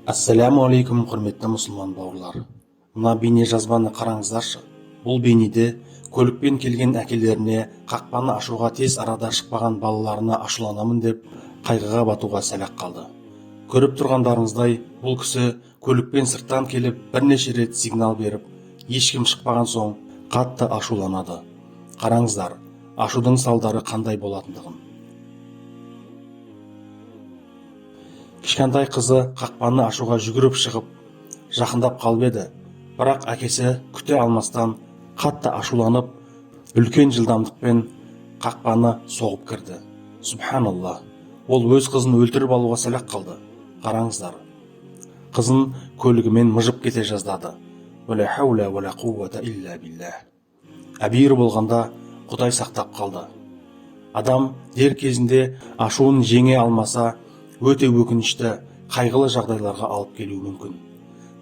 Ассаляму алейкум, құрметті мұсылман бауырлар. Мына бейне жазбаны қараңыздаршы. Бұл бейнеде көлікпен келген әкелеріне қақпаны ашуға тез арада шықпаған балаларына ашуланамын деп қайғыға батуға сәл-ақ қалды. Көріп тұрғандарыңыздай, бұл кісі көлікпен сырттан келіп бірнеше рет сигнал беріп, ешкім шықпаған соң қатты ашуланады. Қараңыздар, ашудың салдары қандай болатындығын. Кішкентай қызы қақпаны ашуға жүгіріп шығып, жақындап қалып еді, бірақ әкесі күте алмастан қатты ашуланып, үлкен жылдамдықпен қақпаны соғып кірді. Субханалла, ол өз қызын өлтіріп алуға сәл-ақ қалды. Қараңыздар, қызын көлігімен мыжып кете жаздады. Уәлә хауля уәлә қуввата илля билләх. Әбиір болғанда Құдай сақтап қалды. Адам дер кезінде ашуын жеңе алмаса, өте өкінішті, қайғылы жағдайларға алып келуі мүмкін.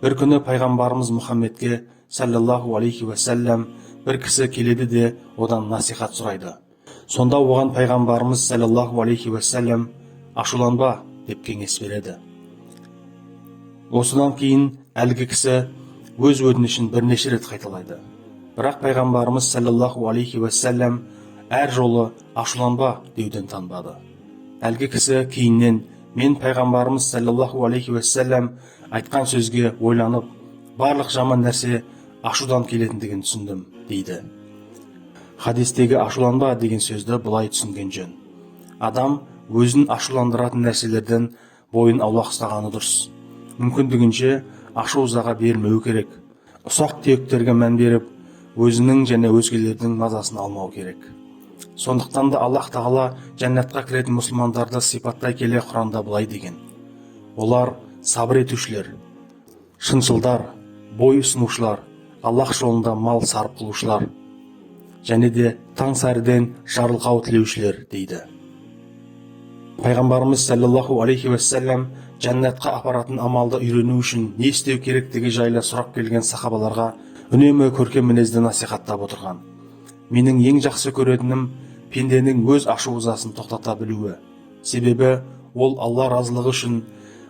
Бір күні пайғамбарымыз Мұхаммедке саллаллаху алейхи уассалям бір кісі келеді де одан насихат сұрайды. Сонда оған пайғамбарымыз саллаллаху алейхи уассалям ашуланба деп кеңес береді. Осыдан кейін әлгі кісі өз өтінішін бірнеше рет қайталайды. Бірақ пайғамбарымыз саллаллаху алейхи уассалям әр жолы ашуланба деуден танбады. Әлгі кісі кейіннен мен пайғамбарымыз саллаллаху алейхи уассалям айтқан сөзге ойланып, барлық жаман нәрсе ашудан келетіндігін түсіндім, дейді. Хадистегі ашуланба деген сөзді бұлай түсінген жөн. Адам өзін ашуландыратын нәрселерден бойын аулақ ұстағаны дұрыс. Мүмкіндігінше ашу-ызаға бермеу керек. Ұсақ түйектерге мән беріп, өзінің және өзгелердің мазасын алмау керек. Сондықтан да Аллах тағала жәннатқа кіретін мұсылмандарды сипаттай келе Құранда былай деген: олар сабыр етушілер, шыншылдар, бой ұсынушылар, Аллах жолында мал сарып қылушылар, және де таң сәріден жарылқау тілеушілер, дейді. Пайғамбарымыз саллаллаху алейхи уассалям жәннатқа апаратын амалды үйрену үшін не істеу керектігі жайлы сұрап келген сахабаларға үнемі көркем мінезді насихаттап отырған. Менің ең жақсы көретінім пенденің өз ашу-ызасын тоқтата білуі. Себебі ол Алла разылығы үшін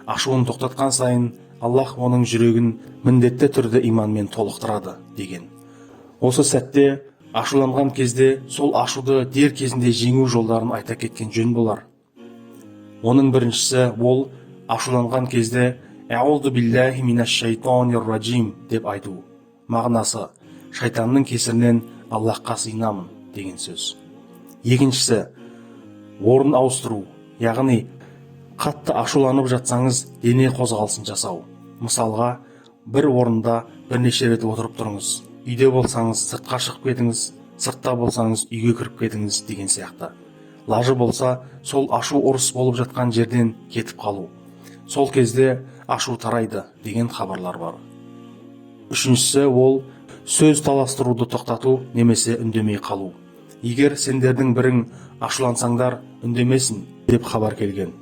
ашуын тоқтатқан сайын Аллах оның жүрегін міндетті түрде иманмен толықтырады, деген. Осы сәтте ашуланған кезде сол ашуды дер кезінде жеңу жолдарын айта кеткен жөн болар. Оның біріншісі ол ашуланған кезде «Аузу биллахи минаш шайтанир раджим» деп айту. Мағынасы шайтанның кесірінен Аллахқа сыйынамын деген сөз. Екіншісі орын ауыстыру, яғни қатты ашуланып жатсаңыз дене қозғалысын жасау. Мысалға, бір орында бірнеше рет отырып тұрыңыз. Үйде болсаңыз сыртқа шығып кетіңіз, сыртта болсаңыз үйге кіріп кетіңіз деген сияқты. Лажы болса, сол ашу ұрыс болып жатқан жерден кетіп қалу. Сол кезде ашу тарайды деген хабарлар бар. Үшіншісі ол сөз таластыруды тоқтату немесе үндемей қалу. Егер сендердің бірің ашулансаңдар, үндемесін деп хабар келген.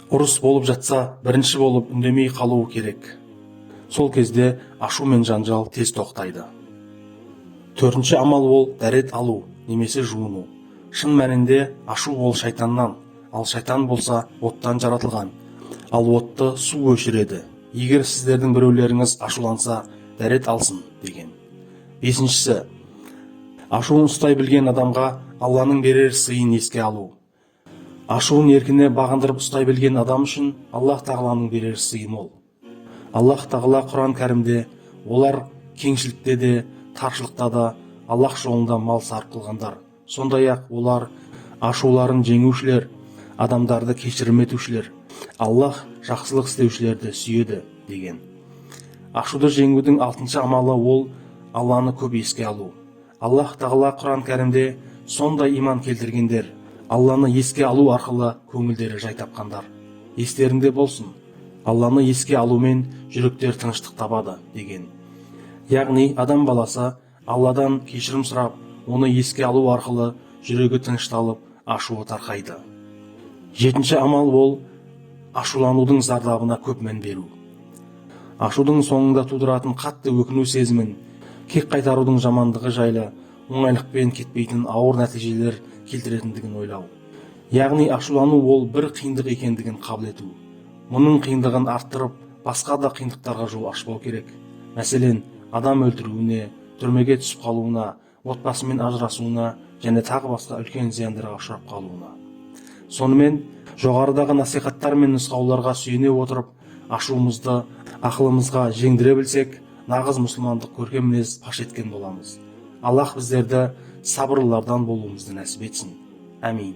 Ұрыс болып жатса, бірінші болып үндемей қалу керек. Сол кезде ашу мен жанжал тез тоқтайды. Төртінші амал ол дәрет алу немесе жуыну. Шын мәнінде ашу ол шайтаннан, ал шайтан болса оттан жаратылған. Ал отты су өшіреді. Егер сіздердің біреулеріңіз ашуланса, дәрет алсын, деген. Бесіншісі, ашуын ұстай білген адамға Алланың берер сыйын еске алу. Ашуын еркіне бағындырып ұстай білген адам үшін Аллах тағаланың берер сыйы мол. Аллах тағала Құран кәрімде олар кеңшілікте де, таршылықта да Аллах жолында мал сарп қылғандар. Сондай-ақ олар ашуларын жеңушілер, адамдарды кешірім етушілер, Аллах жақсылық істеушілерді сүйеді, деген. Ашуды жеңудің алтыншы амалы ол Алланы көп еске алу. Аллах тағала Құран кәрімде сондай иман келтіргендер, Алланы еске алу арқылы көңілдері жай тапқандар. Естеріңде болсын, Алланы еске алумен жүректер тыныштық табады, деген. Яғни адам баласы Алладан кешірім сұрап, оны еске алу арқылы жүрегі тынышталып, ашуы тарқайды. Жетінші амал ол ашуланудың зардабына көп мән беру. Ашудың соңында тудыратын қатты өкіну сезімін, кек қайтарудың жамандығы жайлы оңайлықпен кетпейтін ауыр нәтижелер келтіретіндігін ойлау. Яғни ашулану ол бір қиындық екендігін қабыл ету. Мұның қиындығын арттырып, басқа да қиындықтарға жол ашпау керек. Мәселен, адам өлтіруіне, түрмеге түсіп қалуына, отбасымен ажырасуына және тағы басқа үлкен зияндарға ұшырап қалуына. Сонымен, жоғарыдағы насихаттар мен нұсқауларға сүйене отырып, ашуымызды ақылымызға жеңдіре білсек, нағыз мұсылмандық көркем мінез паш еткен боламыз. Аллах біздерді сабырлылардан болуымызды нәсіп етсін. Әмин.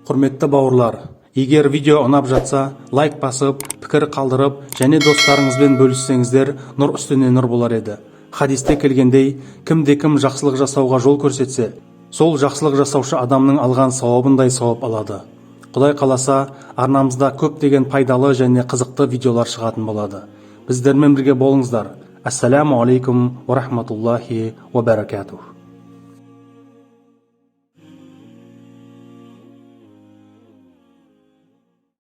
Құрметті бауырлар, егер видео ұнап жатса, лайк басып, пікір қалдырып, және достарыңызбен бөліссеңіздер, нұр үстіне нұр болар еді. Хадисте келгендей, кімде-кім жақсылық жасауға жол көрсетсе, сол жақсылық жасаушы адамның алған сауабындай сауап алады. Құдай қаласа, арнамызда көптеген пайдалы және қызықты видеолар шығатын болады. Біздермен бірге болыңыздар. Ассаламу алейкум ва рахматуллахи ва баракатух.